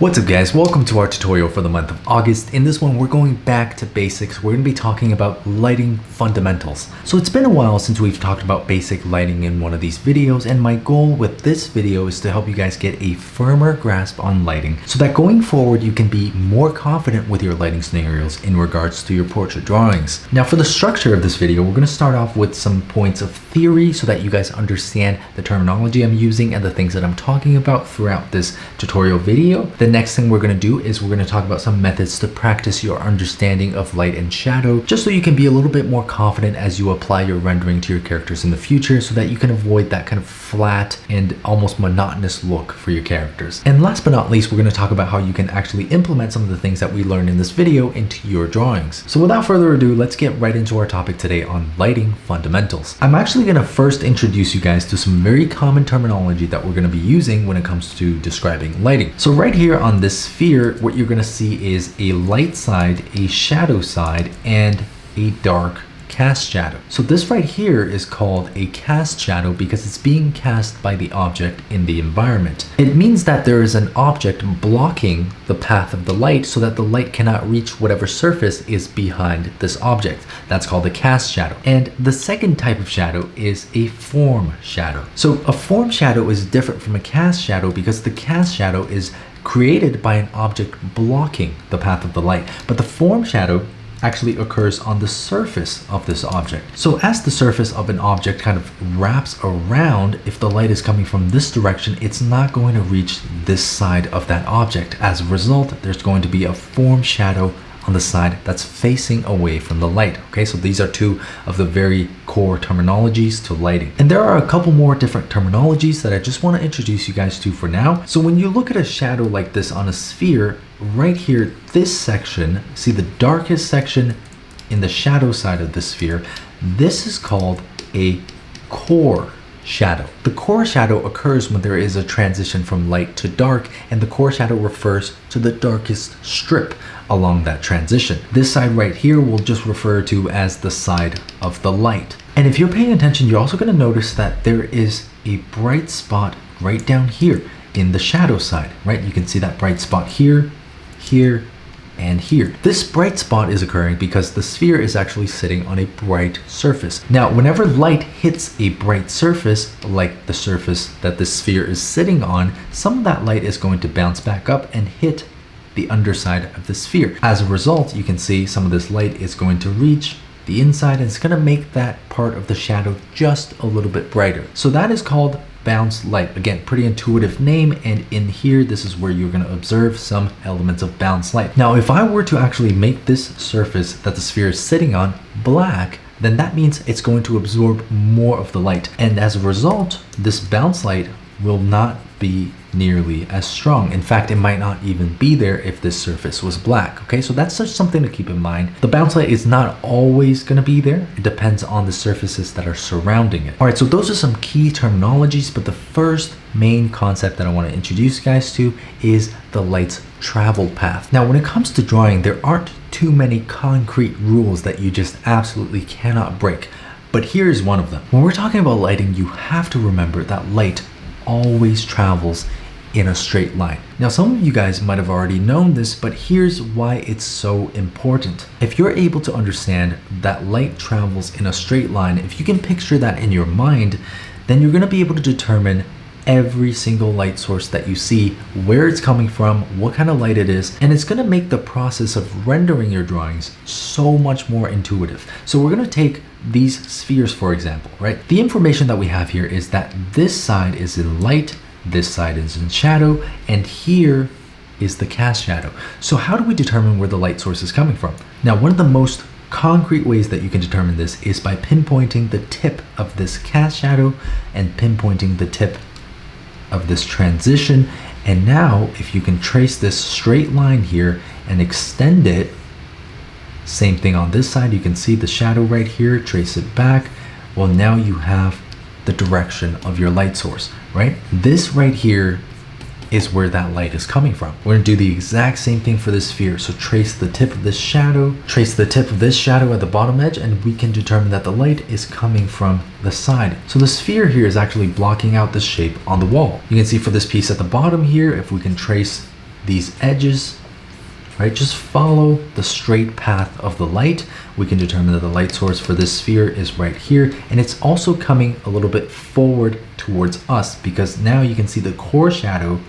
What's up guys, welcome to our tutorial for the month of August. In this one we're going back to basics. We're going to be talking about lighting fundamentals. So it's been a while since we've talked about basic lighting in one of these videos, and my goal with this video is to help you guys get a firmer grasp on lighting so that going forward you can be more confident with your lighting scenarios in regards to your portrait drawings. Now for the structure of this video, we're going to start off with some points of theory so that you guys understand the terminology I'm using and the things that I'm talking about throughout this tutorial video. The next thing we're going to do is we're going to talk about some methods to practice your understanding of light and shadow, just so you can be a little bit more confident as you apply your rendering to your characters in the future, so that you can avoid that kind of flat and almost monotonous look for your characters. And last but not least, we're going to talk about how you can actually implement some of the things that we learned in this video into your drawings. So without further ado, let's get right into our topic today on lighting fundamentals. I'm actually going to first introduce you guys to some very common terminology that we're going to be using when it comes to describing lighting. So right here on this sphere, what you're going to see is a light side, a shadow side, and a dark cast shadow. So this right here is called a cast shadow because it's being cast by the object in the environment. It means that there is an object blocking the path of the light so that the light cannot reach whatever surface is behind this object. That's called a cast shadow. And the second type of shadow is a form shadow. So a form shadow is different from a cast shadow because the cast shadow is created by an object blocking the path of the light, but the form shadow actually occurs on the surface of this object. So as the surface of an object kind of wraps around, if the light is coming from this direction, it's not going to reach this side of that object. As a result, there's going to be a form shadow on the side that's facing away from the light. Okay, so these are two of the very core terminologies to lighting. And there are a couple more different terminologies that I just want to introduce you guys to for now. So when you look at a shadow like this on a sphere, right here, this section, see the darkest section in the shadow side of the sphere, this is called a core shadow. The core shadow occurs when there is a transition from light to dark, and the core shadow refers to the darkest strip along that transition. This side right here we'll just refer to as the side of the light. And if you're paying attention, you're also going to notice that there is a bright spot right down here in the shadow side, right? You can see that bright spot here, here, and here. This bright spot is occurring because the sphere is actually sitting on a bright surface. Now, whenever light hits a bright surface, like the surface that the sphere is sitting on, some of that light is going to bounce back up and hit the underside of the sphere. As a result, you can see some of this light is going to reach the inside and it's going to make that part of the shadow just a little bit brighter. So that is called bounce light. Again, pretty intuitive name, and in here this is where you're going to observe some elements of bounce light. Now if I were to actually make this surface that the sphere is sitting on black, then that means it's going to absorb more of the light, and as a result this bounce light will not be nearly as strong. In fact, it might not even be there if this surface was black. Okay, so that's just something to keep in mind. The bounce light is not always going to be there. It depends on the surfaces that are surrounding it. All right, so those are some key terminologies, but the first main concept that I want to introduce you guys to is the light's travel path. Now, when it comes to drawing, there aren't too many concrete rules that you just absolutely cannot break, but here's one of them. When we're talking about lighting, you have to remember that light always travels in a straight line. Now some of you guys might have already known this, but here's why it's so important. If you're able to understand that light travels in a straight line, if you can picture that in your mind, then you're going to be able to determine every single light source that you see, where it's coming from, what kind of light it is, and it's going to make the process of rendering your drawings so much more intuitive. So we're going to take these spheres for example, right? The information that we have here is that this side is in light, this side is in shadow, and here is the cast shadow. So how do we determine where the light source is coming from? Now, one of the most concrete ways that you can determine this is by pinpointing the tip of this cast shadow and pinpointing the tip of this transition. And now if you can trace this straight line here and extend it, same thing on this side, you can see the shadow right here, trace it back. Well, now you have the direction of your light source, right? This right here is where that light is coming from. We're gonna do the exact same thing for this sphere. So trace the tip of this shadow, trace the tip of this shadow at the bottom edge, and we can determine that the light is coming from the side. So the sphere here is actually blocking out the shape on the wall. You can see for this piece at the bottom here, if we can trace these edges, right? Just follow the straight path of the light. We can determine that the light source for this sphere is right here, and it's also coming a little bit forward towards us because now you can see the core shadow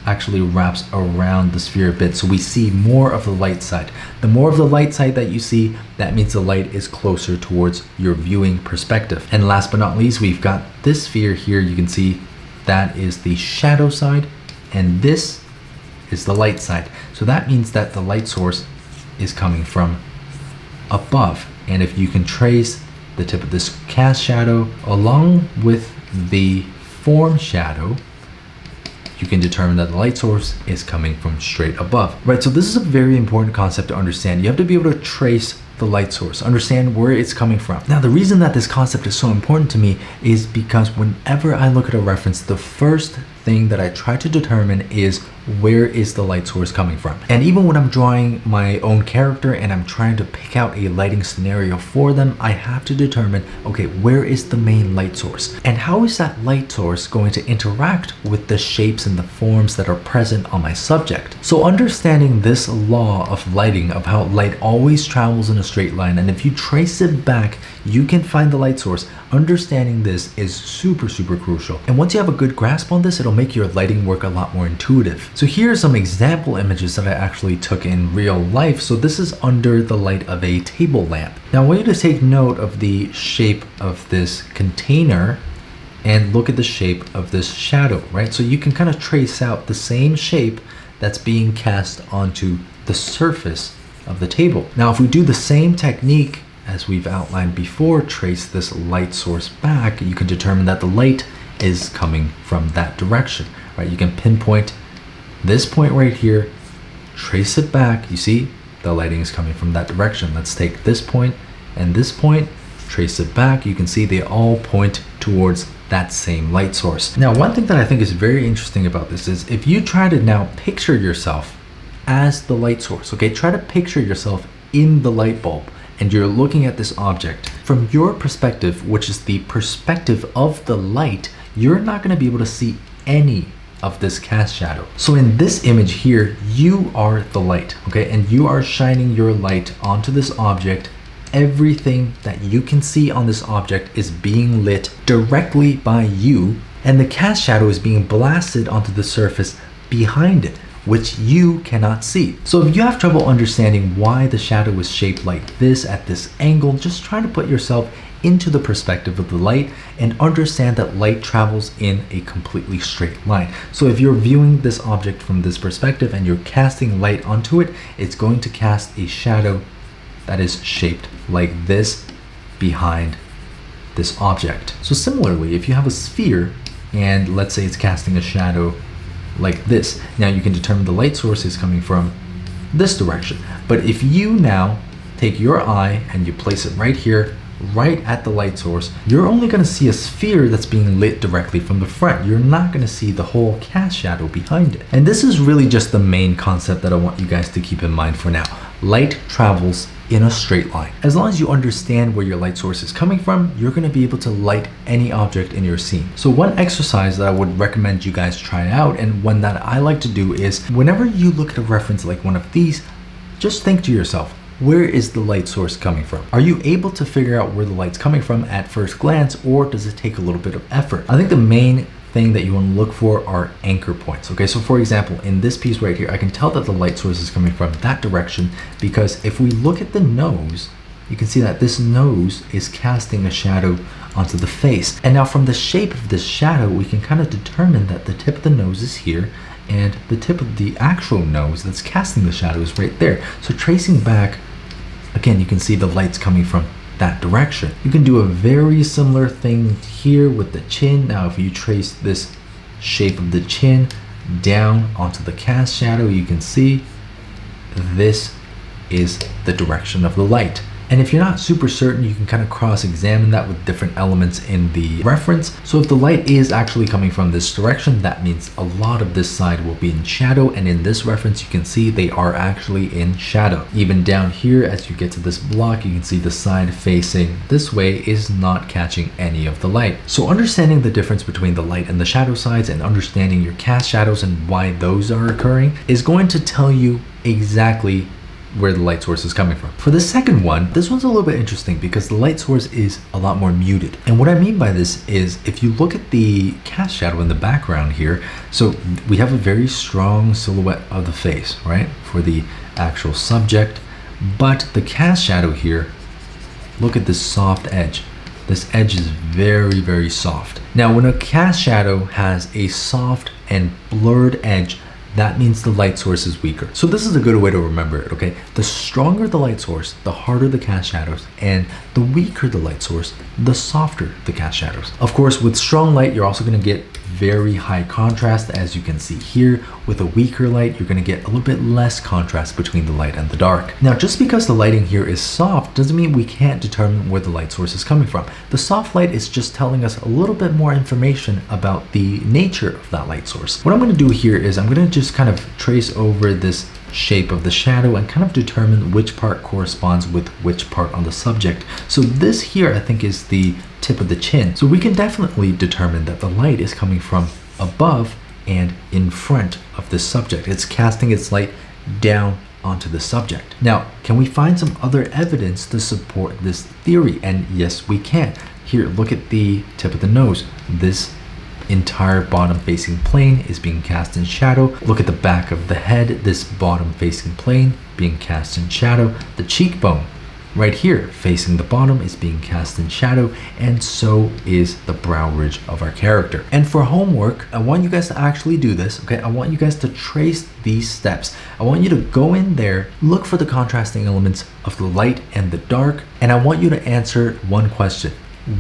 actually wraps around the sphere a bit, so we see more of the light side. The more of the light side that you see, that means the light is closer towards your viewing perspective. And last but not least, we've got this sphere here. You can see that is the shadow side, and this is the light side. So that means that the light source is coming from above. And if you can trace the tip of this cast shadow along with the form shadow, you can determine that the light source is coming from straight above, right? So this is a very important concept to understand. You have to be able to trace the light source, understand where it's coming from. Now, the reason that this concept is so important to me is because whenever I look at a reference, the first thing that I try to determine is where is the light source coming from. And even when I'm drawing my own character and I'm trying to pick out a lighting scenario for them, I have to determine, okay, where is the main light source? And how is that light source going to interact with the shapes and the forms that are present on my subject? So understanding this law of lighting, of how light always travels in a straight line, and if you trace it back, you can find the light source. Understanding this is super, super crucial. And once you have a good grasp on this, it'll make your lighting work a lot more intuitive. So here are some example images that I actually took in real life. So this is under the light of a table lamp. Now I want you to take note of the shape of this container and look at the shape of this shadow, right? So you can kind of trace out the same shape that's being cast onto the surface of the table. Now, if we do the same technique as we've outlined before, trace this light source back, you can determine that the light is coming from that direction, right? You can pinpoint this point right here, trace it back. You see, the lighting is coming from that direction. Let's take this point and this point, trace it back. You can see they all point towards that same light source. Now, one thing that I think is very interesting about this is if you try to now picture yourself as the light source, okay? Try to picture yourself in the light bulb and you're looking at this object. From your perspective, which is the perspective of the light, you're not gonna be able to see any of this cast shadow. So in this image here, you are the light, okay? And you are shining your light onto this object. Everything that you can see on this object is being lit directly by you, and the cast shadow is being blasted onto the surface behind it, which you cannot see. So if you have trouble understanding why the shadow is shaped like this at this angle, just try to put yourself into the perspective of the light and understand that light travels in a completely straight line. So if you're viewing this object from this perspective and you're casting light onto it, it's going to cast a shadow that is shaped like this behind this object. So similarly, if you have a sphere and let's say it's casting a shadow like this, now you can determine the light source is coming from this direction. But if you now take your eye and you place it right here, right at the light source, you're only going to see a sphere that's being lit directly from the front. You're not going to see the whole cast shadow behind it. And this is really just the main concept that I want you guys to keep in mind for now. Light travels in a straight line. As long as you understand where your light source is coming from, you're going to be able to light any object in your scene. So one exercise that I would recommend you guys try out, and one that I like to do, is whenever you look at a reference like one of these, just think to yourself, where is the light source coming from? Are you able to figure out where the light's coming from at first glance, or does it take a little bit of effort? I think the main thing that you want to look for are anchor points. Okay, so for example, in this piece right here, I can tell that the light source is coming from that direction because if we look at the nose, you can see that this nose is casting a shadow onto the face. And now from the shape of this shadow, we can kind of determine that the tip of the nose is here and the tip of the actual nose that's casting the shadow is right there. So tracing back, again, you can see the light's coming from that direction. You can do a very similar thing here with the chin. Now, if you trace this shape of the chin down onto the cast shadow, you can see this is the direction of the light. And if you're not super certain, you can kind of cross-examine that with different elements in the reference. So if the light is actually coming from this direction, that means a lot of this side will be in shadow, and in this reference you can see they are actually in shadow. Even down here as you get to this block, you can see the side facing this way is not catching any of the light. So understanding the difference between the light and the shadow sides and understanding your cast shadows and why those are occurring is going to tell you exactly where the light source is coming from. For the second one, this one's a little bit interesting because the light source is a lot more muted. And what I mean by this is if you look at the cast shadow in the background here, so we have a very strong silhouette of the face, right, for the actual subject, but the cast shadow here, look at this soft edge. This edge is very, very soft. Now, when a cast shadow has a soft and blurred edge, that means the light source is weaker. So this is a good way to remember it, okay? The stronger the light source, the harder the cast shadows, and the weaker the light source, the softer the cast shadows. Of course, with strong light, you're also gonna get very high contrast, as you can see here. With a weaker light, you're gonna get a little bit less contrast between the light and the dark. Now, just because the lighting here is soft doesn't mean we can't determine where the light source is coming from. The soft light is just telling us a little bit more information about the nature of that light source. What I'm gonna do here is I'm gonna just kind of trace over this shape of the shadow and kind of determine which part corresponds with which part on the subject. So this here I think is the tip of the chin. So we can definitely determine that the light is coming from above and in front of the subject. It's casting its light down onto the subject. Now, can we find some other evidence to support this theory? And yes, we can. Here, look at the tip of the nose. This entire bottom facing plane is being cast in shadow. Look at the back of the head, this bottom facing plane being cast in shadow. The cheekbone right here facing the bottom is being cast in shadow, and so is the brow ridge of our character. And for homework, I want you guys to actually do this, okay? I want you guys to trace these steps. I want you to go in there, look for the contrasting elements of the light and the dark, and I want you to answer one question.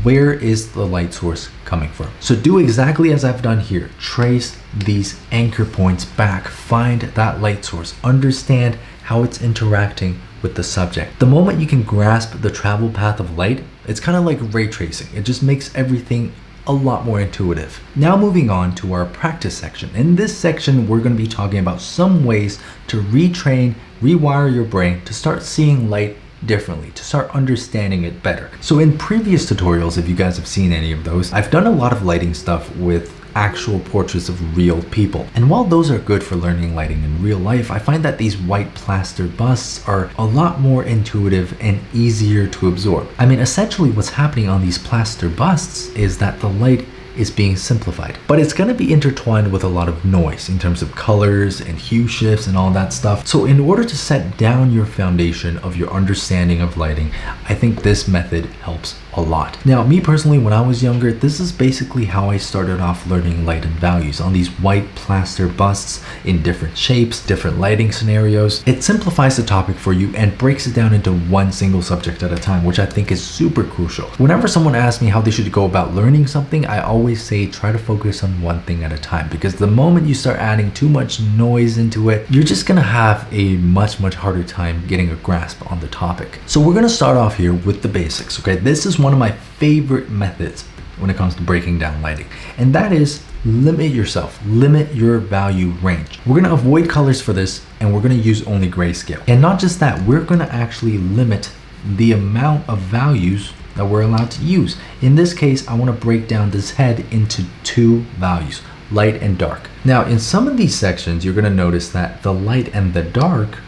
Where is the light source coming from? So do exactly as I've done here. Trace these anchor points back, find that light source, understand how it's interacting with the subject. The moment you can grasp the travel path of light, it's kind of like ray tracing. It just makes everything a lot more intuitive. Now moving on to our practice section. In this section, we're going to be talking about some ways to retrain, rewire your brain to start seeing light differently, to start understanding it better. So in previous tutorials, if you guys have seen any of those, I've done a lot of lighting stuff with actual portraits of real people. And while those are good for learning lighting in real life, I find that these white plaster busts are a lot more intuitive and easier to absorb. I mean, essentially what's happening on these plaster busts is that the light is being simplified, but it's going to be intertwined with a lot of noise in terms of colors and hue shifts and all that stuff. So in order to set down your foundation of your understanding of lighting, I think this method helps a lot. Now, me personally, when I was younger, this is basically how I started off learning light and values on these white plaster busts in different shapes, different lighting scenarios. It simplifies the topic for you and breaks it down into one single subject at a time, which I think is super crucial. Whenever someone asks me how they should go about learning something, I always say try to focus on one thing at a time, because the moment you start adding too much noise into it, you're just gonna have a much harder time getting a grasp on the topic. So we're gonna start off here with the basics, okay? This is one of my favorite methods when it comes to breaking down lighting, and that is limit yourself, limit your value range. We're gonna avoid colors for this, and we're gonna use only grayscale. And not just that, we're gonna actually limit the amount of values that we're allowed to use. In this case, I want to break down this head into two values, light and dark. Now, in some of these sections, you're going to notice that the light and the dark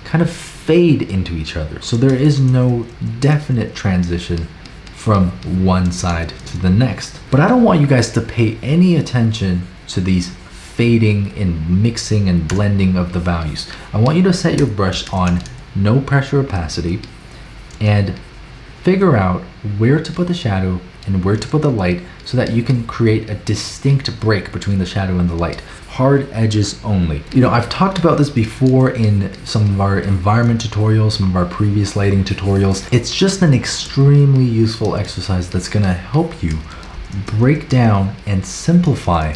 kind of fade into each other. So there is no definite transition from one side to the next. But I don't want you guys to pay any attention to these fading and mixing and blending of the values. I want you to set your brush on no pressure opacity and figure out where to put the shadow and where to put the light so that you can create a distinct break between the shadow and the light. Hard edges only. You know, I've talked about this before in some of our environment tutorials, some of our previous lighting tutorials. It's just an extremely useful exercise that's gonna help you break down and simplify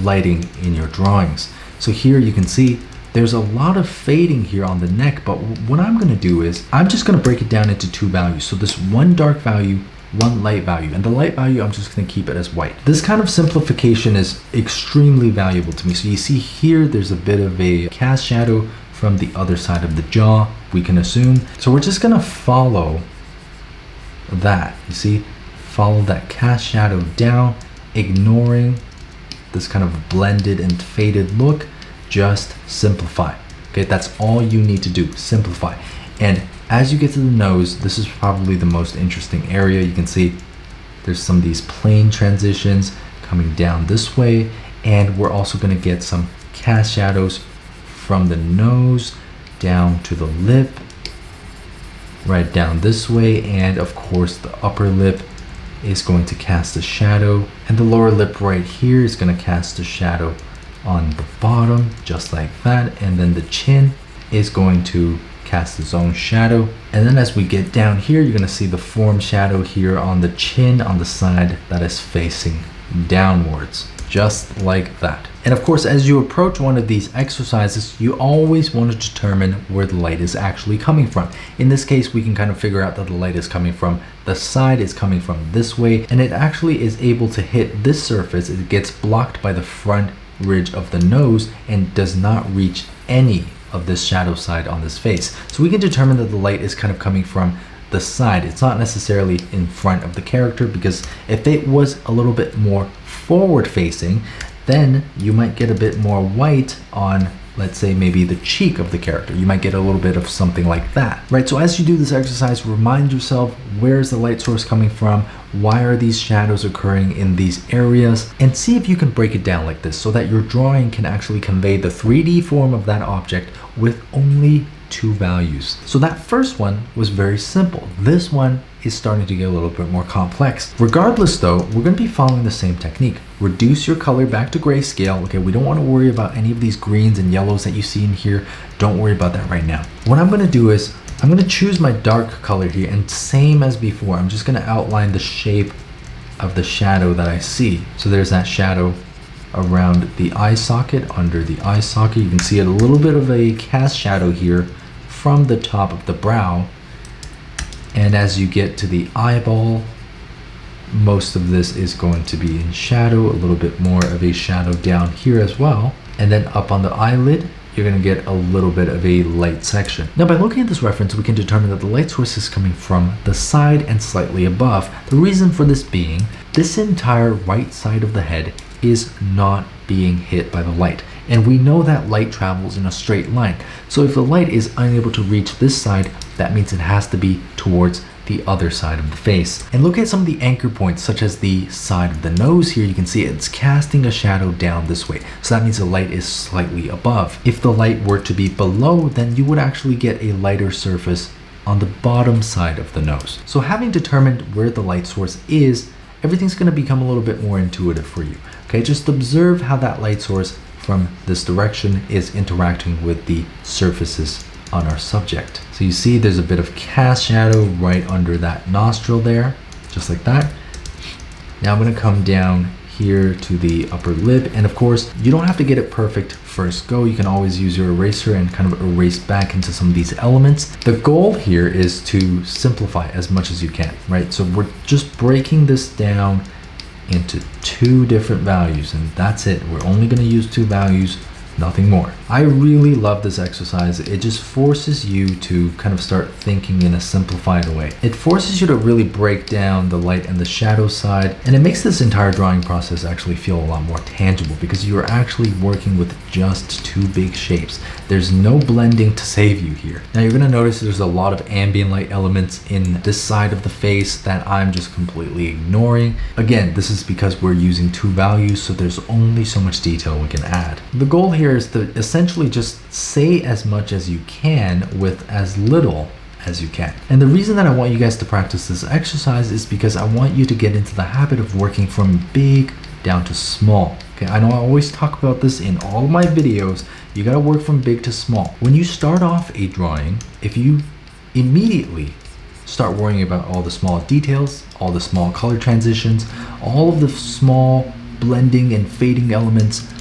lighting in your drawings. So here you can see There's a lot of fading here on the neck, but what I'm gonna do is I'm just gonna break it down into two values. So this one dark value, one light value, and the light value, I'm just gonna keep it as white. This kind of simplification is extremely valuable to me. So you see here, there's a bit of a cast shadow from the other side of the jaw, we can assume. So we're just gonna follow that, you see? Follow that cast shadow down, ignoring this kind of blended and faded look. Just simplify. Okay, that's all you need to do, simplify. And as you get to the nose, this is probably the most interesting area. You can see there's some of these plane transitions coming down this way, and we're also going to get some cast shadows from the nose down to the lip, right down this way, and of course the upper lip is going to cast a shadow, and the lower lip right here is going to cast a shadow on the bottom, just like that. And then the chin is going to cast its own shadow. And then as we get down here, you're going to see the form shadow here on the chin on the side that is facing downwards, just like that. And of course, as you approach one of these exercises, you always want to determine where the light is actually coming from. In this case, we can kind of figure out that the light is coming from the side, is coming from this way, and it actually is able to hit this surface. It gets blocked by the front ridge of the nose and does not reach any of this shadow side on this face. So we can determine that the light is kind of coming from the side. It's not necessarily in front of the character, because if it was a little bit more forward facing, then you might get a bit more white on, let's say, maybe the cheek of the character. You might get a little bit of something like that, right? So as you do this exercise, remind yourself, where's the light source coming from? Why are these shadows occurring in these areas? And see if you can break it down like this so that your drawing can actually convey the 3D form of that object with only two values. So that first one was very simple. This one is starting to get a little bit more complex. Regardless though, we're going to be following the same technique. Reduce your color back to grayscale. Okay, we don't want to worry about any of these greens and yellows that you see in here. Don't worry about that right now. What I'm going to do is I'm going to choose my dark color here, and same as before, I'm just going to outline the shape of the shadow that I see. So there's that shadow around the eye socket, under the eye socket. You can see a little bit of a cast shadow here from the top of the brow. And as you get to the eyeball, most of this is going to be in shadow, a little bit more of a shadow down here as well. And then up on the eyelid, you're going to get a little bit of a light section. Now, by looking at this reference, we can determine that the light source is coming from the side and slightly above. The reason for this being, this entire right side of the head is not being hit by the light. And we know that light travels in a straight line. So if the light is unable to reach this side, that means it has to be towards the other side of the face. And look at some of the anchor points, such as the side of the nose here. You can see it's casting a shadow down this way. So that means the light is slightly above. If the light were to be below, then you would actually get a lighter surface on the bottom side of the nose. So having determined where the light source is, everything's going to become a little bit more intuitive for you. Okay, just observe how that light source from this direction is interacting with the surfaces on our subject. So you see there's a bit of cast shadow right under that nostril there, just like that. Now I'm going to come down here to the upper lip, and of course you don't have to get it perfect first go. You can always use your eraser and kind of erase back into some of these elements. The goal here is to simplify as much as you can, right? So we're just breaking this down into two different values, and that's it. We're only going to use two values, nothing more. I really love this exercise. It just forces you to kind of start thinking in a simplified way. It forces you to really break down the light and the shadow side, and it makes this entire drawing process actually feel a lot more tangible because you're actually working with just two big shapes. There's no blending to save you here. Now you're gonna notice there's a lot of ambient light elements in this side of the face that I'm just completely ignoring. Again, this is because we're using two values, so there's only so much detail we can add. The goal here is to essentially just say as much as you can with as little as you can. And the reason that I want you guys to practice this exercise is because I want you to get into the habit of working from big down to small. Okay, I know I always talk about this in all of my videos. You gotta work from big to small. When you start off a drawing, if you immediately start worrying about all the small details, all the small color transitions, all of the small blending and fading elements,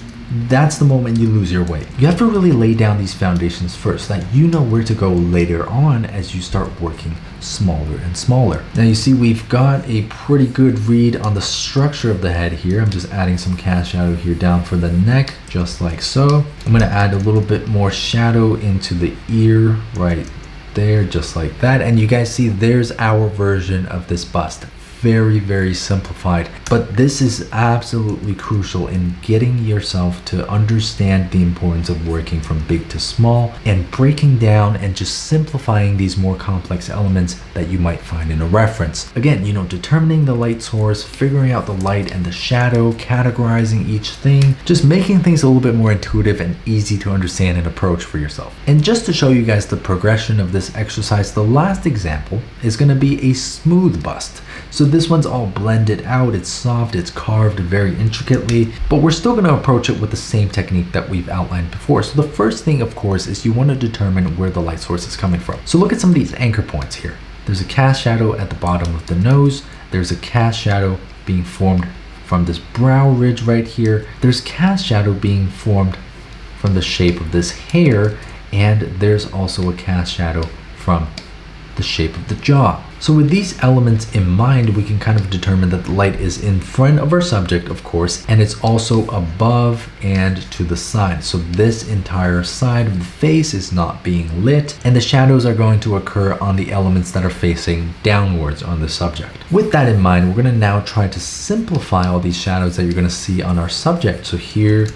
that's the moment you lose your way. You have to really lay down these foundations first so that you know where to go later on as you start working smaller and smaller. Now you see we've got a pretty good read on the structure of the head here. I'm just adding some cast shadow here down for the neck, just like so. I'm going to add a little bit more shadow into the ear right there, just like that. And you guys see there's our version of this bust. Very, very simplified, but this is absolutely crucial in getting yourself to understand the importance of working from big to small and breaking down and just simplifying these more complex elements that you might find in a reference. Again, you know, determining the light source, figuring out the light and the shadow, categorizing each thing, just making things a little bit more intuitive and easy to understand and approach for yourself. And just to show you guys the progression of this exercise, the last example is going to be a smooth bust. So this one's all blended out, it's soft, it's carved very intricately, but we're still going to approach it with the same technique that we've outlined before. So the first thing, of course, is you want to determine where the light source is coming from. So look at some of these anchor points here. There's a cast shadow at the bottom of the nose. There's a cast shadow being formed from this brow ridge right here. There's cast shadow being formed from the shape of this hair, and there's also a cast shadow from the shape of the jaw. So with these elements in mind, we can kind of determine that the light is in front of our subject, of course, and it's also above and to the side. So this entire side of the face is not being lit, and the shadows are going to occur on the elements that are facing downwards on the subject. With that in mind, we're going to now try to simplify all these shadows that you're going to see on our subject. So here,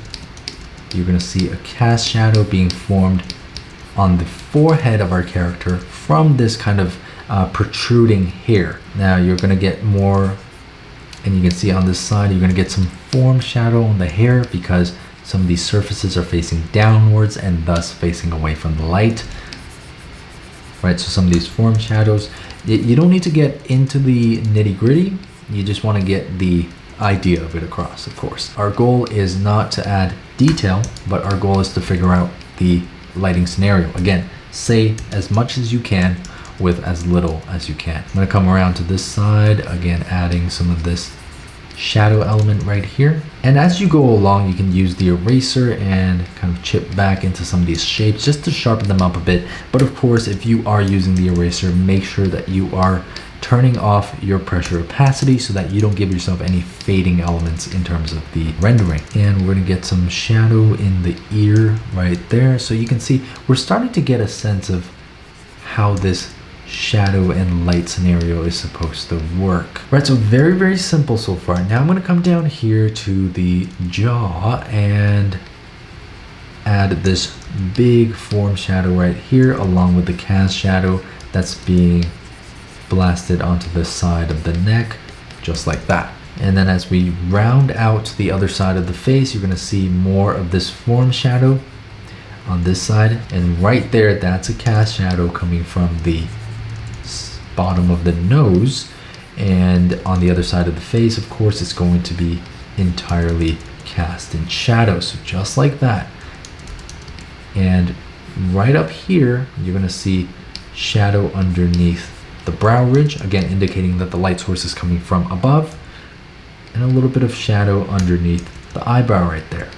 you're going to see a cast shadow being formed on the forehead of our character from this kind of protruding hair. Now you're going to get more, and you can see on this side you're going to get some form shadow on the hair because some of these surfaces are facing downwards and thus facing away from the light. Right, so some of these form shadows, you don't need to get into the nitty-gritty, you just want to get the idea of it across, of course. Our goal is not to add detail, but our goal is to figure out the lighting scenario. Again, say as much as you can with as little as you can. I'm going to come around to this side, again adding some of this shadow element right here. And as you go along, you can use the eraser and kind of chip back into some of these shapes just to sharpen them up a bit. But of course, if you are using the eraser, make sure that you are turning off your pressure opacity so that you don't give yourself any fading elements in terms of the rendering. And we're going to get some shadow in the ear right there. So you can see we're starting to get a sense of how this shadow and light scenario is supposed to work. Right, so very, very simple so far. Now I'm going to come down here to the jaw and add this big form shadow right here along with the cast shadow that's being blasted onto the side of the neck, just like that. And then as we round out the other side of the face, you're going to see more of this form shadow on this side. And right there, that's a cast shadow coming from the bottom of the nose. And on the other side of the face, of course, it's going to be entirely cast in shadow. So just like that. And right up here, you're going to see shadow underneath the brow ridge, again indicating that the light source is coming from above, and a little bit of shadow underneath the eyebrow right there.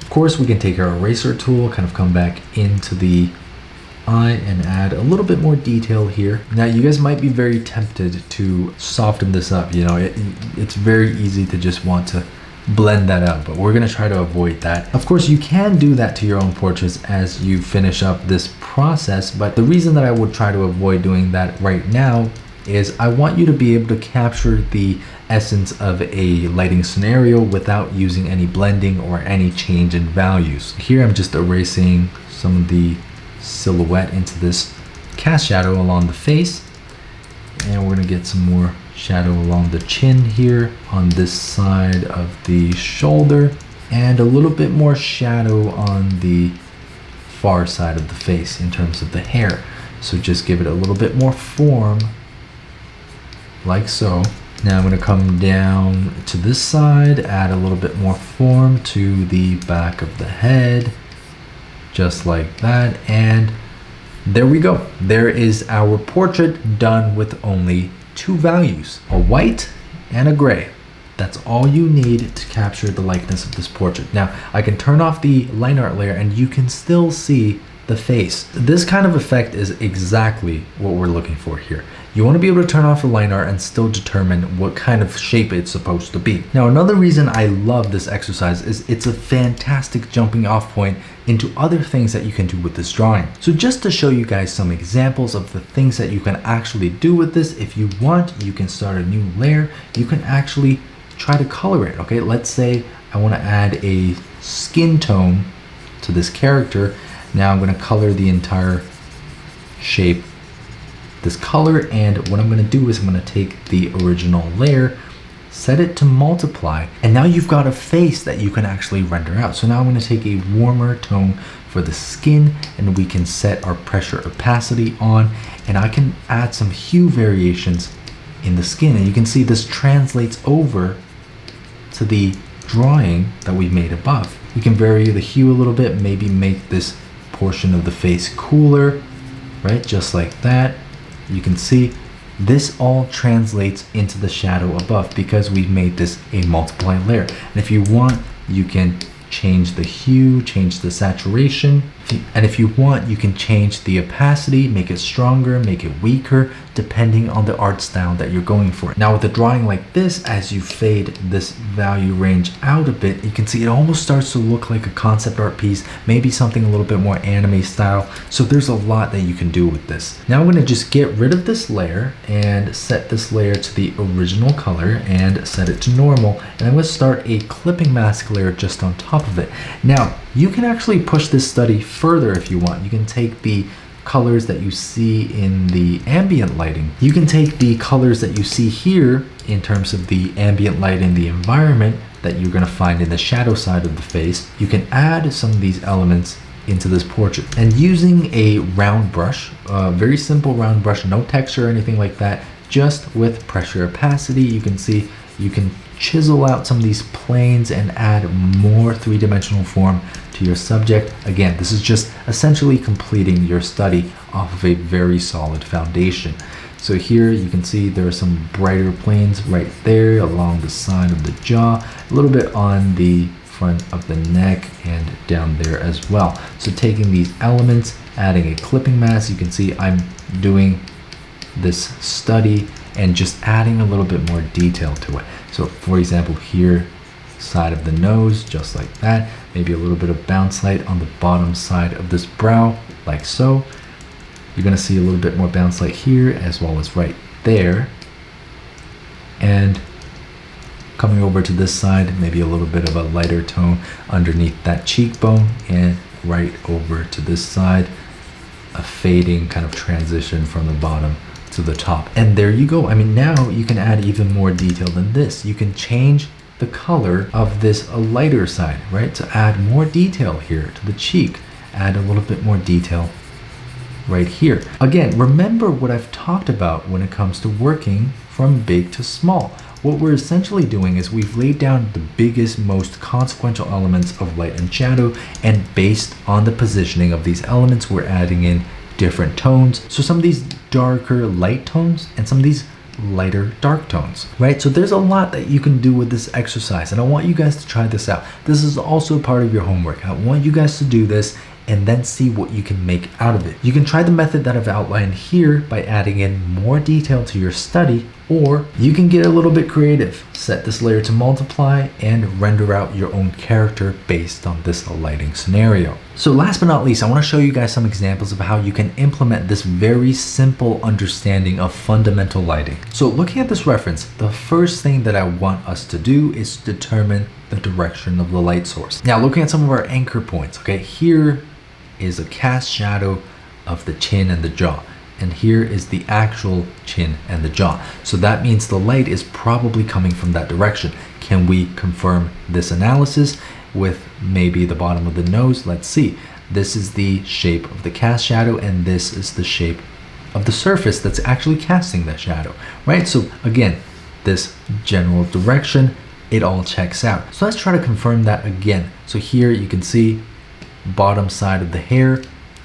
Of course, we can take our eraser tool, kind of come back into the eye and add a little bit more detail here. Now you guys might be very tempted to soften this up, you know, it's very easy to just want to blend that out, but we're going to try to avoid that. Of course, you can do that to your own portraits as you finish up this process, but the reason that I would try to avoid doing that right now is I want you to be able to capture the essence of a lighting scenario without using any blending or any change in values. Here I'm just erasing some of the silhouette into this cast shadow along the face, and we're going to get some more shadow along the chin here on this side of the shoulder, and a little bit more shadow on the far side of the face in terms of the hair. So just give it a little bit more form, like so. Now I'm going to come down to this side, add a little bit more form to the back of the head, just like that, and there we go. There is our portrait done with only two values, a white and a gray. That's all you need to capture the likeness of this portrait. Now, I can turn off the line art layer and you can still see the face. This kind of effect is exactly what we're looking for here. You want to be able to turn off the line art and still determine what kind of shape it's supposed to be. Now, another reason I love this exercise is it's a fantastic jumping off point into other things that you can do with this drawing. So just to show you guys some examples of the things that you can actually do with this, if you want, you can start a new layer. You can actually try to color it, okay? Let's say I want to add a skin tone to this character. Now I'm going to color the entire shape this color, and what I'm going to do is I'm going to take the original layer, set it to multiply, and now you've got a face that you can actually render out. So now I'm going to take a warmer tone for the skin, and we can set our pressure opacity on, and I can add some hue variations in the skin, and you can see this translates over to the drawing that we made above. We can vary the hue a little bit, maybe make this portion of the face cooler, right? Just like that. You can see this all translates into the shadow above because we've made this a multiply layer. And if you want, you can change the hue, change the saturation, and if you want, you can change the opacity, make it stronger, make it weaker, depending on the art style that you're going for. Now with a drawing like this, as you fade this value range out a bit, you can see it almost starts to look like a concept art piece, maybe something a little bit more anime style. So there's a lot that you can do with this. Now I'm going to just get rid of this layer and set this layer to the original color and set it to normal. And I'm going to start a clipping mask layer just on top of it. Now you can actually push this study further if you want. You can take the colors that you see in the ambient lighting. You can take the colors that you see here in terms of the ambient light in the environment that you're going to find in the shadow side of the face. You can add some of these elements into this portrait. And using a round brush, a very simple round brush, no texture or anything like that, just with pressure opacity, you can see you can chisel out some of these planes and add more three-dimensional form to your subject. Again, this is just essentially completing your study off of a very solid foundation. So here you can see there are some brighter planes right there along the side of the jaw, a little bit on the front of the neck and down there as well. So taking these elements, adding a clipping mask, you can see I'm doing this study and just adding a little bit more detail to it. So for example, here, side of the nose, just like that. Maybe a little bit of bounce light on the bottom side of this brow, like so. You're gonna see a little bit more bounce light here as well as right there. And coming over to this side, maybe a little bit of a lighter tone underneath that cheekbone, and right over to this side, a fading kind of transition from the bottom to the top. And there you go. I mean, now you can add even more detail than this. You can change the color of this lighter side, right? To add more detail here to the cheek, add a little bit more detail right here. Again, remember what I've talked about when it comes to working from big to small. What we're essentially doing is we've laid down the biggest, most consequential elements of light and shadow, and based on the positioning of these elements, we're adding in different tones. So some of these darker light tones and some of these lighter dark tones, right? So there's a lot that you can do with this exercise, and I want you guys to try this out. This is also part of your homework. I want you guys to do this and then see what you can make out of it. You can try the method that I've outlined here by adding in more detail to your study, or you can get a little bit creative. Set this layer to multiply and render out your own character based on this lighting scenario. So last but not least, I want to show you guys some examples of how you can implement this very simple understanding of fundamental lighting. So looking at this reference, the first thing that I want us to do is determine the direction of the light source. Now looking at some of our anchor points, okay, here is a cast shadow of the chin and the jaw, and here is the actual chin and the jaw. So that means the light is probably coming from that direction. Can we confirm this analysis with maybe the bottom of the nose? Let's see. This is the shape of the cast shadow, and this is the shape of the surface that's actually casting that shadow, right? So again, this general direction, it all checks out. So let's try to confirm that again. So here you can see bottom side of the hair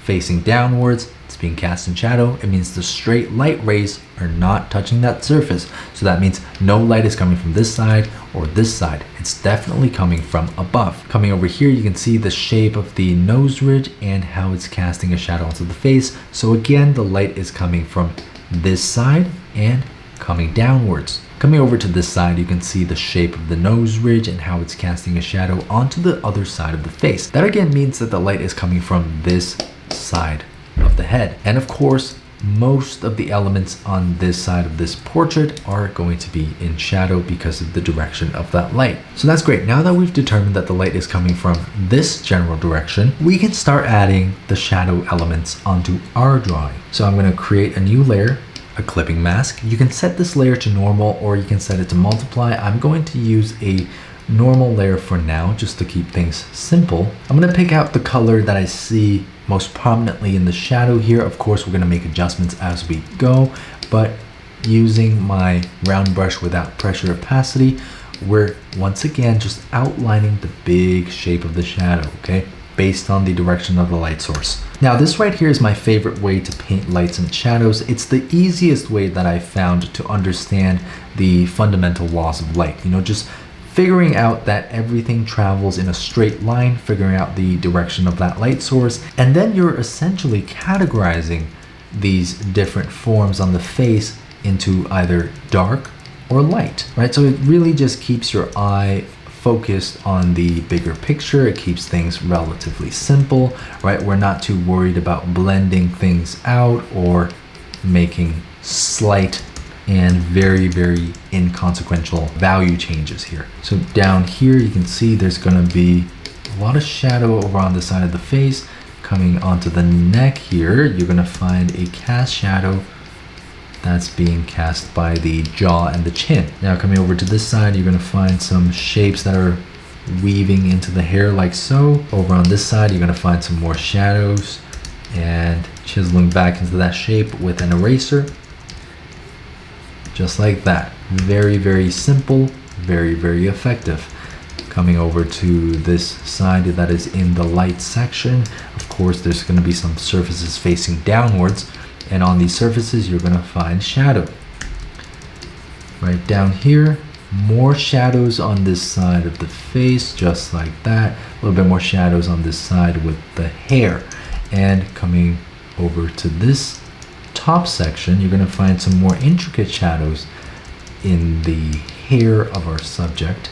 facing downwards, it's being cast in shadow. It means the straight light rays are not touching that surface. So that means no light is coming from this side or this side. It's definitely coming from above. Coming over here, you can see the shape of the nose ridge and how it's casting a shadow onto the face. So again, the light is coming from this side and coming downwards. Coming over to this side, you can see the shape of the nose ridge and how it's casting a shadow onto the other side of the face. That again means that the light is coming from this side of the head. And of course, most of the elements on this side of this portrait are going to be in shadow because of the direction of that light. So that's great. Now that we've determined that the light is coming from this general direction, we can start adding the shadow elements onto our drawing. So I'm going to create a new layer, a clipping mask. You can set this layer to normal or you can set it to multiply. I'm going to use a normal layer for now just to keep things simple. I'm going to pick out the color that I see most prominently in the shadow here. Of course, we're going to make adjustments as we go, but using my round brush without pressure opacity, we're once again just outlining the big shape of the shadow, okay, based on the direction of the light source. Now this right here is my favorite way to paint lights and shadows. It's the easiest way that I found to understand the fundamental laws of light. You know, just figuring out that everything travels in a straight line, figuring out the direction of that light source, and then you're essentially categorizing these different forms on the face into either dark or light, right? So it really just keeps your eye focused on the bigger picture. It keeps things relatively simple, right? We're not too worried about blending things out or making slight and very, very inconsequential value changes here. So down here, you can see there's gonna be a lot of shadow over on the side of the face. Coming onto the neck here, you're gonna find a cast shadow that's being cast by the jaw and the chin. Now coming over to this side, you're gonna find some shapes that are weaving into the hair like so. Over on this side, you're gonna find some more shadows and chiseling back into that shape with an eraser. Just like that. Very, very simple, very, very effective. Coming over to this side that is in the light section, of course, there's going to be some surfaces facing downwards, and on these surfaces, you're going to find shadow. Right down here, more shadows on this side of the face, just like that. A little bit more shadows on this side with the hair. And coming over to this top section, you're going to find some more intricate shadows in the hair of our subject.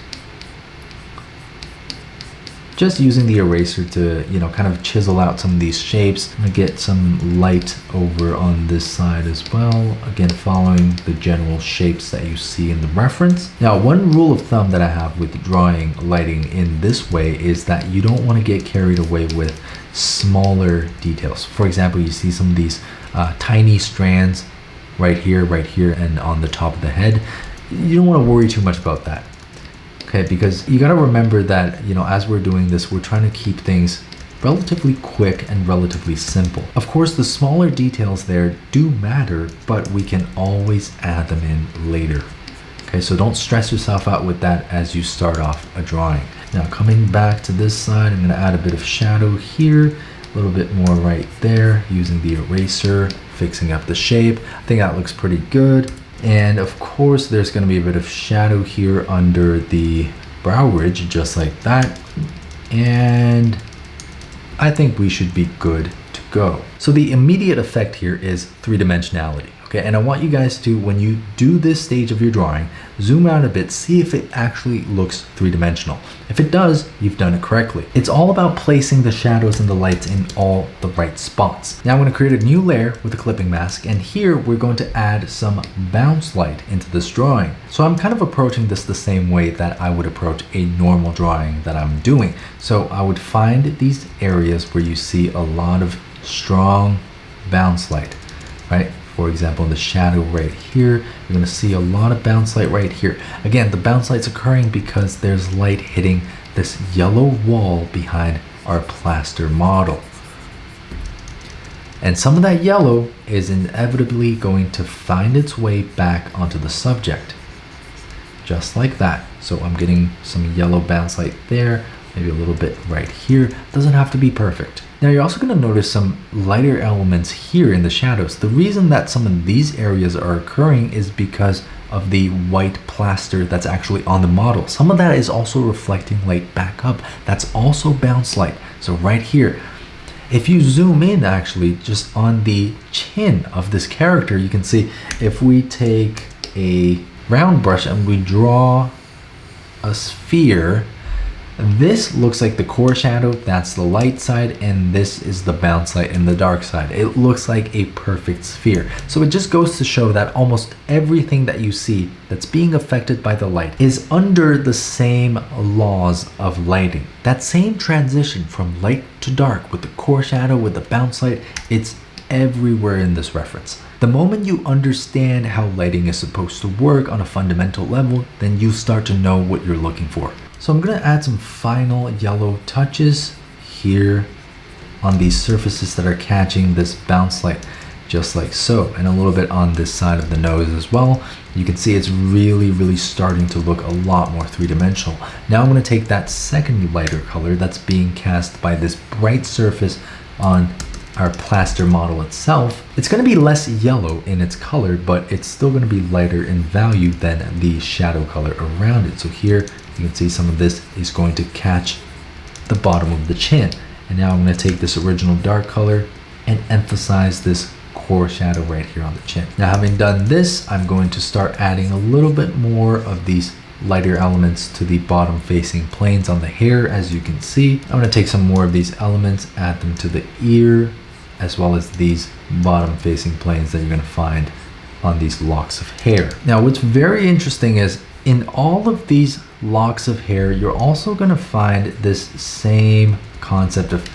Just using the eraser to, you know, kind of chisel out some of these shapes. I'm going to get some light over on this side as well. Again, following the general shapes that you see in the reference. Now, one rule of thumb that I have with drawing lighting in this way is that you don't want to get carried away with smaller details. For example, you see some of these tiny strands right here, and on the top of the head. You don't want to worry too much about that. Okay, because you got to remember that, you know, as we're doing this, we're trying to keep things relatively quick and relatively simple. Of course, the smaller details there do matter, but we can always add them in later. Okay, so don't stress yourself out with that as you start off a drawing. Now, coming back to this side, I'm going to add a bit of shadow here, a little bit more right there, using the eraser, fixing up the shape. I think that looks pretty good. And of course, there's going to be a bit of shadow here under the brow ridge, just like that. And I think we should be good to go. So the immediate effect here is three-dimensionality. Okay, and I want you guys to, when you do this stage of your drawing, zoom out a bit, see if it actually looks three-dimensional. If it does, you've done it correctly. It's all about placing the shadows and the lights in all the right spots. Now I'm going to create a new layer with a clipping mask, and here we're going to add some bounce light into this drawing. So I'm kind of approaching this the same way that I would approach a normal drawing that I'm doing. So I would find these areas where you see a lot of strong bounce light, right? For example, in the shadow right here, you're going to see a lot of bounce light right here. Again, the bounce light's occurring because there's light hitting this yellow wall behind our plaster model. And some of that yellow is inevitably going to find its way back onto the subject. Just like that. So I'm getting some yellow bounce light there, maybe a little bit right here. Doesn't have to be perfect. Now you're also going to notice some lighter elements here in the shadows. The reason that some of these areas are occurring is because of the white plaster that's actually on the model. Some of that is also reflecting light back up. That's also bounce light. So right here, if you zoom in actually just on the chin of this character, you can see if we take a round brush and we draw a sphere, this looks like the core shadow, that's the light side, and this is the bounce light in the dark side. It looks like a perfect sphere. So it just goes to show that almost everything that you see that's being affected by the light is under the same laws of lighting. That same transition from light to dark with the core shadow, with the bounce light, it's everywhere in this reference. The moment you understand how lighting is supposed to work on a fundamental level, then you start to know what you're looking for. So I'm going to add some final yellow touches here on these surfaces that are catching this bounce light, just like so, and a little bit on this side of the nose as well. You can see it's really starting to look a lot more three-dimensional. Now I'm going to take that second lighter color that's being cast by this bright surface on our plaster model itself. It's going to be less yellow in its color, but it's still going to be lighter in value than the shadow color around it. So here you can see some of this is going to catch the bottom of the chin. And now I'm going to take this original dark color and emphasize this core shadow right here on the chin. Now having done this, I'm going to start adding a little bit more of these lighter elements to the bottom facing planes on the hair. As you can see, I'm going to take some more of these elements, add them to the ear, as well as these bottom facing planes that you're going to find on these locks of hair. Now what's very interesting is in all of these locks of hair, you're also going to find this same concept of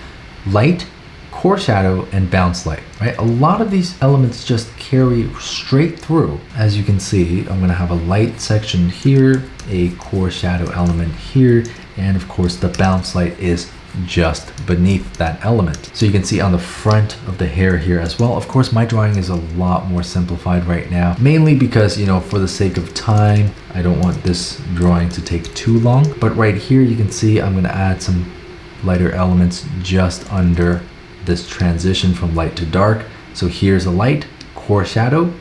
light, core shadow, and bounce light, right? A lot of these elements just carry straight through. As you can see, I'm going to have a light section here, a core shadow element here, and of course the bounce light is just beneath that element. So you can see on the front of the hair here as well. Of course, my drawing is a lot more simplified right now, mainly because, you know, for the sake of time, I don't want this drawing to take too long. But right here, you can see I'm going to add some lighter elements just under this transition from light to dark. So here's a light, core shadow,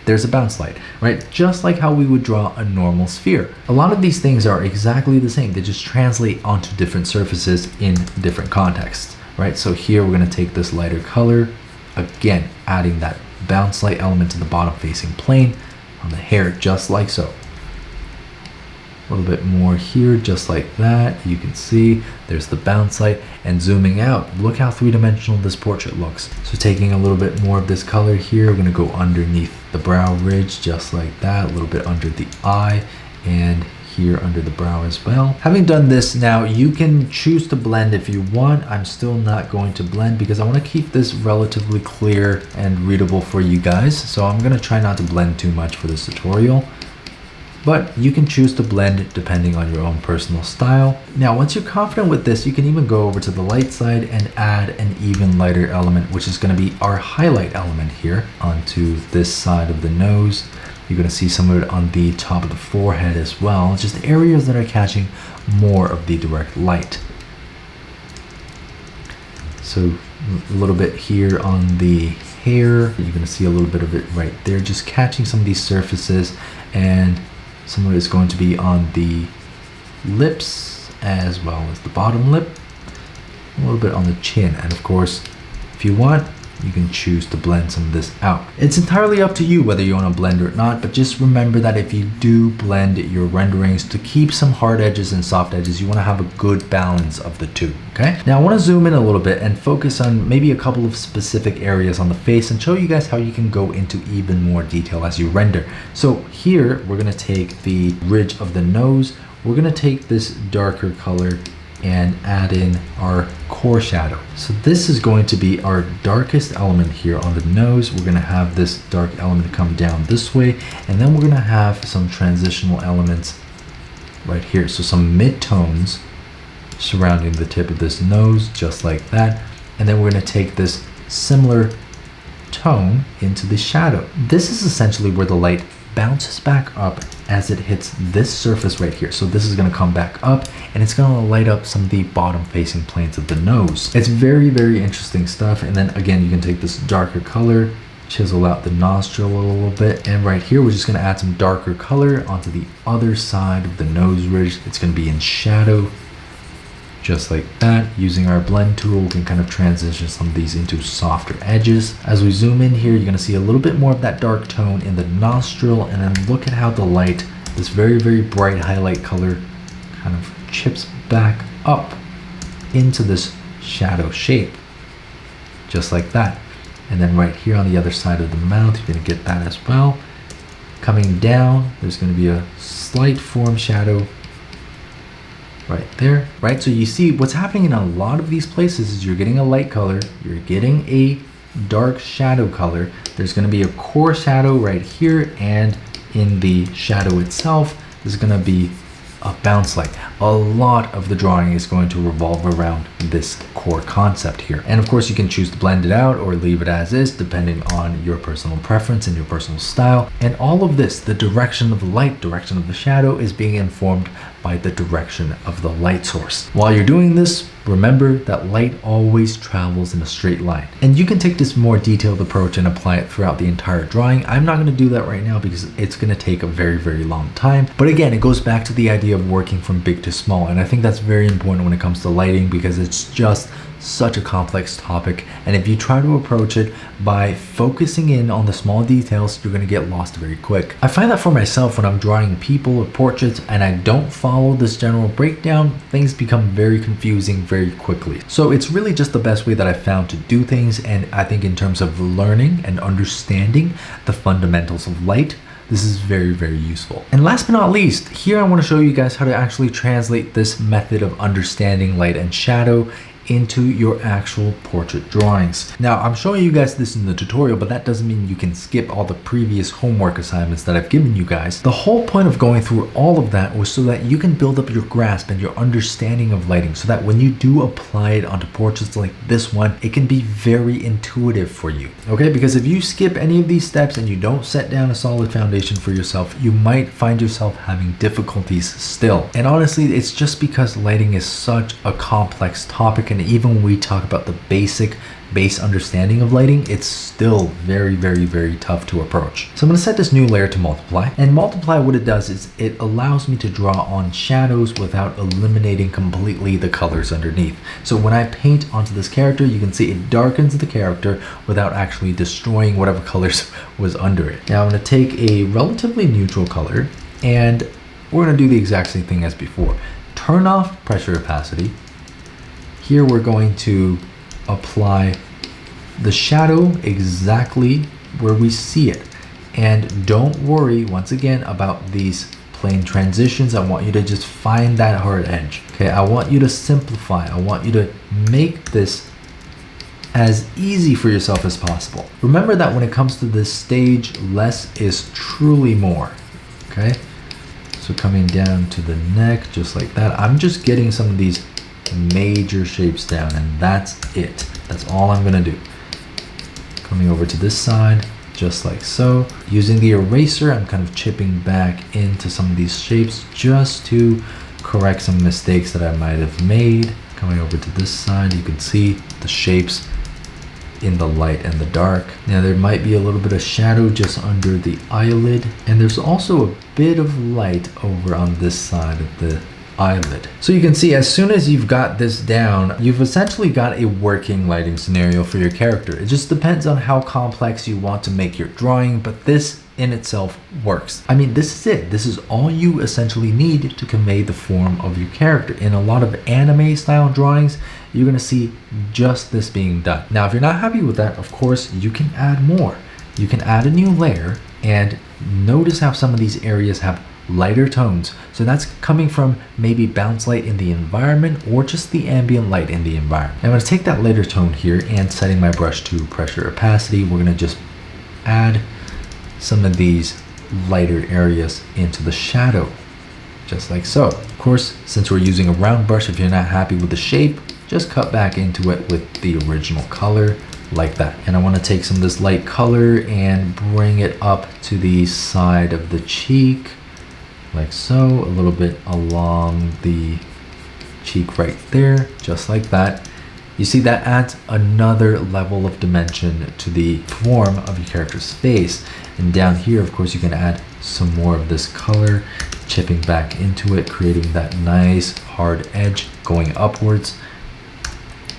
there's a bounce light, right? Just like how we would draw a normal sphere. A lot of these things are exactly the same. They just translate onto different surfaces in different contexts, right? So here we're going to take this lighter color, again, adding that bounce light element to the bottom facing plane on the hair, just like so. A little bit more here, just like that. You can see there's the bounce light, and zooming out, look how three-dimensional this portrait looks. So taking a little bit more of this color here, we're going to go underneath the brow ridge, just like that, a little bit under the eye, and here under the brow as well. Having done this, now you can choose to blend if you want. I'm still not going to blend because I want to keep this relatively clear and readable for you guys. So I'm going to try not to blend too much for this tutorial. But you can choose to blend depending on your own personal style. Now, once you're confident with this, you can even go over to the light side and add an even lighter element, which is going to be our highlight element here onto this side of the nose. You're going to see some of it on the top of the forehead as well, just areas that are catching more of the direct light. So a little bit here on the hair, you're going to see a little bit of it right there, just catching some of these surfaces, and some of it is going to be on the lips as well as the bottom lip, a little bit on the chin, and of course, if you want, you can choose to blend some of this out. It's entirely up to you whether you want to blend or not, but just remember that if you do blend your renderings, to keep some hard edges and soft edges, you want to have a good balance of the two, okay? Now I want to zoom in a little bit and focus on maybe a couple of specific areas on the face and show you guys how you can go into even more detail as you render. So here, we're going to take the ridge of the nose, we're going to take this darker color and add in our core shadow. So this is going to be our darkest element here on the nose. We're going to have this dark element come down this way, and then we're going to have some transitional elements right here. So some mid-tones surrounding the tip of this nose, just like that. And then we're going to take this similar tone into the shadow. This is essentially where the light bounces back up as it hits this surface right here. So this is going to come back up and it's going to light up some of the bottom facing planes of the nose. It's very, very interesting stuff. And then again, you can take this darker color, chisel out the nostril a little bit, and right here we're just going to add some darker color onto the other side of the nose ridge. It's going to be in shadow, just like that. Using our blend tool, we can kind of transition some of these into softer edges. As we zoom in here, you're going to see a little bit more of that dark tone in the nostril, and then look at how the light, this very, very bright highlight color, kind of chips back up into this shadow shape, just like that. And then right here on the other side of the mouth, you're going to get that as well. Coming down, there's going to be a slight form shadow right there, right? So you see what's happening in a lot of these places is you're getting a light color, you're getting a dark shadow color. There's going to be a core shadow right here, and in the shadow itself, there's going to be a bounce light. A lot of the drawing is going to revolve around this core concept here. And of course you can choose to blend it out or leave it as is, depending on your personal preference and your personal style. And all of this, the direction of the light, direction of the shadow, is being informed by the direction of the light source. While you're doing this, remember that light always travels in a straight line. And you can take this more detailed approach and apply it throughout the entire drawing. I'm not going to do that right now because it's going to take a very, very long time. But again, it goes back to the idea of working from big to small. And I think that's very important when it comes to lighting, because it's just such a complex topic, and if you try to approach it by focusing in on the small details, you're going to get lost very quick. I find that for myself when I'm drawing people or portraits and I don't follow this general breakdown, things become very confusing very quickly. So it's really just the best way that I've found to do things, and I think in terms of learning and understanding the fundamentals of light, this is very, very useful. And last but not least, here I want to show you guys how to actually translate this method of understanding light and shadow into your actual portrait drawings. Now, I'm showing you guys this in the tutorial, but that doesn't mean you can skip all the previous homework assignments that I've given you guys. The whole point of going through all of that was so that you can build up your grasp and your understanding of lighting, so that when you do apply it onto portraits like this one, it can be very intuitive for you. Okay, because if you skip any of these steps and you don't set down a solid foundation for yourself, you might find yourself having difficulties still. And honestly, it's just because lighting is such a complex topic, and even when we talk about the base understanding of lighting, it's still very, very, very tough to approach. So I'm going to set this new layer to multiply, and multiply, what it does is it allows me to draw on shadows without eliminating completely the colors underneath. So when I paint onto this character, you can see it darkens the character without actually destroying whatever colors was under it. Now I'm going to take a relatively neutral color, and we're going to do the exact same thing as before. Turn off pressure opacity. Here we're going to apply the shadow exactly where we see it. And don't worry, once again, about these plane transitions. I want you to just find that hard edge. Okay, I want you to simplify. I want you to make this as easy for yourself as possible. Remember that when it comes to this stage, less is truly more. Okay, so coming down to the neck, just like that. I'm just getting some of these major shapes down, and that's it. That's all I'm gonna do. Coming over to this side, just like so. Using the eraser, I'm kind of chipping back into some of these shapes just to correct some mistakes that I might have made. Coming over to this side, you can see the shapes in the light and the dark. Now there might be a little bit of shadow just under the eyelid, and there's also a bit of light over on this side of the eyelid. So you can see, as soon as you've got this down, you've essentially got a working lighting scenario for your character. It just depends on how complex you want to make your drawing, but this in itself works. I mean, this is it. This is all you essentially need to convey the form of your character. In a lot of anime style drawings, you're gonna see just this being done. Now, if you're not happy with that, of course, you can add more. You can add a new layer, and notice how some of these areas have lighter tones. So that's coming from maybe bounce light in the environment or just the ambient light in the environment. I'm going to take that lighter tone here, and setting my brush to pressure opacity, we're going to just add some of these lighter areas into the shadow, just like so. Of course, since we're using a round brush, if you're not happy with the shape, just cut back into it with the original color, like that. And I want to take some of this light color and bring it up to the side of the cheek, like so, a little bit along the cheek right there, just like that. You see that adds another level of dimension to the form of your character's face. And down here, of course, you can add some more of this color, chipping back into it, creating that nice hard edge going upwards.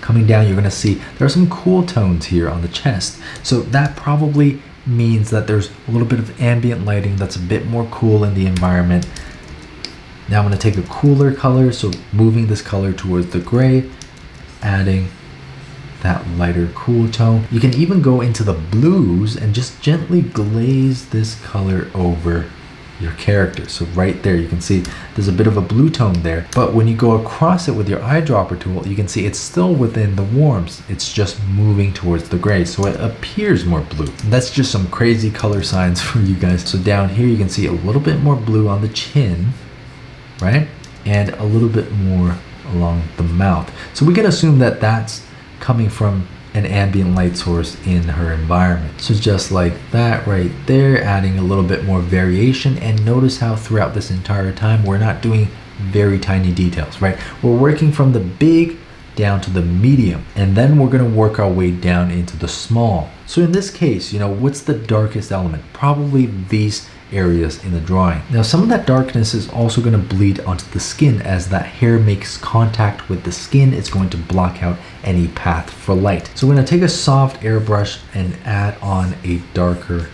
Coming down, you're gonna see there are some cool tones here on the chest. So that probably means that there's a little bit of ambient lighting that's a bit more cool in the environment. Now I'm gonna take a cooler color, so moving this color towards the gray, adding that lighter cool tone. You can even go into the blues and just gently glaze this color over your character. So right there, you can see there's a bit of a blue tone there, but when you go across it with your eyedropper tool, you can see it's still within the warms. It's just moving towards the gray, so it appears more blue. And that's just some crazy color signs for you guys. So down here, you can see a little bit more blue on the chin, right? And a little bit more along the mouth. So we can assume that that's coming from an ambient light source in her environment. So just like that right there, adding a little bit more variation. And notice how throughout this entire time, we're not doing very tiny details, right? We're working from the big down to the medium, and then we're gonna work our way down into the small. So in this case, you know, what's the darkest element? Probably these areas in the drawing. Now some of that darkness is also going to bleed onto the skin. As that hair makes contact with the skin, it's going to block out any path for light. So we're going to take a soft airbrush and add on a darker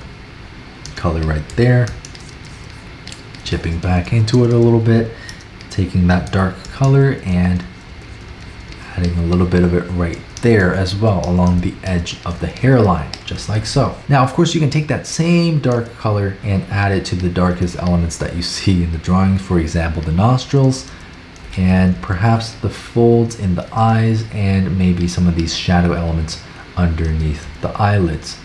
color right there, chipping back into it a little bit, taking that dark color and adding a little bit of it right there as well along the edge of the hairline, just like so. Now, of course, you can take that same dark color and add it to the darkest elements that you see in the drawing. For example, the nostrils and perhaps the folds in the eyes and maybe some of these shadow elements underneath the eyelids.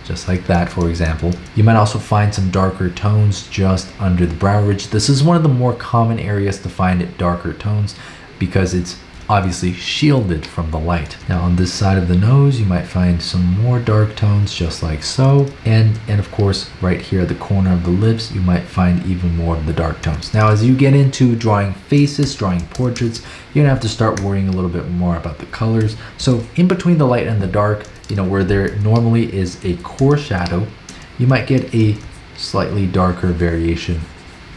Just like that, for example. You might also find some darker tones just under the brow ridge. This is one of the more common areas to find darker tones because it's obviously shielded from the light. Now on this side of the nose, you might find some more dark tones just like so. And of course, right here at the corner of the lips, you might find even more of the dark tones. Now, as you get into drawing faces, drawing portraits, you're gonna have to start worrying a little bit more about the colors. So in between the light and the dark, you know, where there normally is a core shadow, you might get a slightly darker variation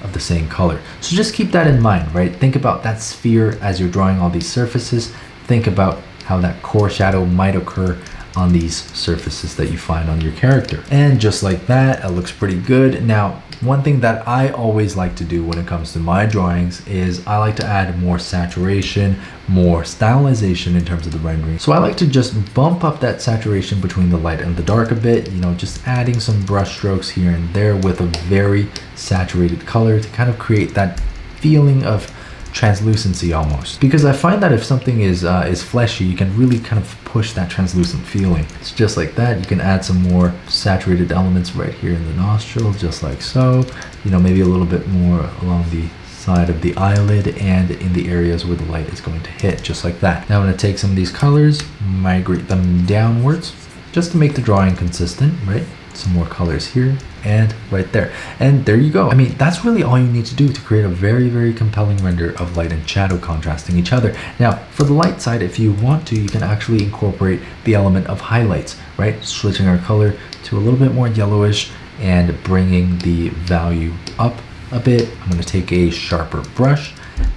of the same color. So just keep that in mind, right? Think about that sphere as you're drawing all these surfaces. Think about how that core shadow might occur on these surfaces that you find on your character. And just like that, it looks pretty good. Now, one thing that I always like to do when it comes to my drawings is I like to add more saturation, more stylization in terms of the rendering. So I like to just bump up that saturation between the light and the dark a bit, you know, just adding some brush strokes here and there with a very saturated color to kind of create that feeling of translucency almost. Because I find that if something is fleshy, you can really kind of push that translucent feeling. It's just like that. You can add some more saturated elements right here in the nostril, just like so. You know, maybe a little bit more along the side of the eyelid and in the areas where the light is going to hit, just like that. Now I'm going to take some of these colors, migrate them downwards, just to make the drawing consistent, right? Some more colors here and right there. And there you go. I mean, that's really all you need to do to create a very, very compelling render of light and shadow contrasting each other. Now, for the light side, if you want to, you can actually incorporate the element of highlights, right? Switching our color to a little bit more yellowish and bringing the value up a bit. I'm going to take a sharper brush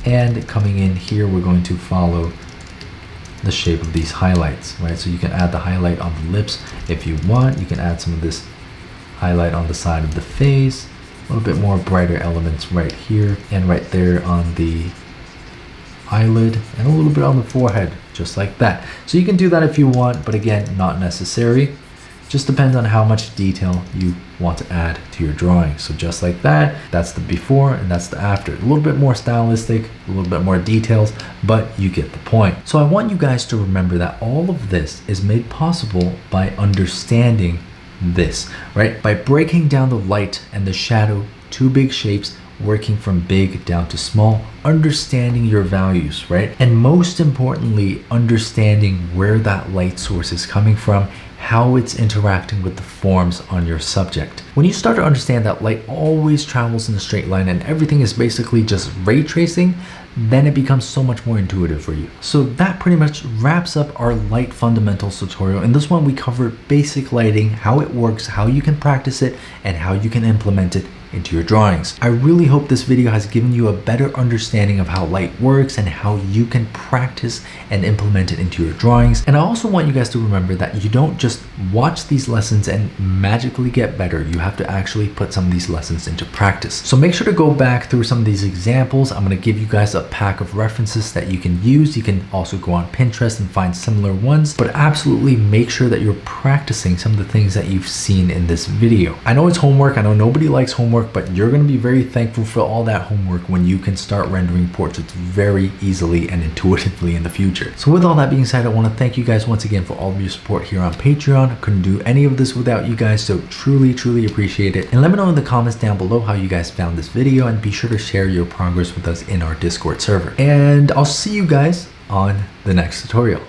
and coming in here, we're going to follow the shape of these highlights, right? So you can add the highlight on the lips if you want. You can add some of this highlight on the side of the face, a little bit more brighter elements right here and right there on the eyelid and a little bit on the forehead, just like that. So you can do that if you want, but again, not necessary. Just depends on how much detail you want to add to your drawing. So just like that, that's the before and that's the after. A little bit more stylistic, a little bit more details, but you get the point. So I want you guys to remember that all of this is made possible by understanding this, right? By breaking down the light and the shadow, two big shapes, working from big down to small, understanding your values, right? And most importantly, understanding where that light source is coming from, how it's interacting with the forms on your subject. When you start to understand that light always travels in a straight line and everything is basically just ray tracing, then it becomes so much more intuitive for you. So that pretty much wraps up our light fundamentals tutorial. In this one, we covered basic lighting, how it works, how you can practice it, and how you can implement it into your drawings. I really hope this video has given you a better understanding of how light works and how you can practice and implement it into your drawings. And I also want you guys to remember that you don't just watch these lessons and magically get better. You have to actually put some of these lessons into practice. So make sure to go back through some of these examples. I'm going to give you guys a pack of references that you can use. You can also go on Pinterest and find similar ones, but absolutely make sure that you're practicing some of the things that you've seen in this video. I know it's homework. I know nobody likes homework, but you're going to be very thankful for all that homework when you can start rendering portraits very easily and intuitively in the future. So with all that being said, I want to thank you guys once again for all of your support here on Patreon. I couldn't do any of this without you guys, so truly appreciate it. And let me know in the comments down below how you guys found this video, and be sure to share your progress with us in our Discord server. And I'll see you guys on the next tutorial.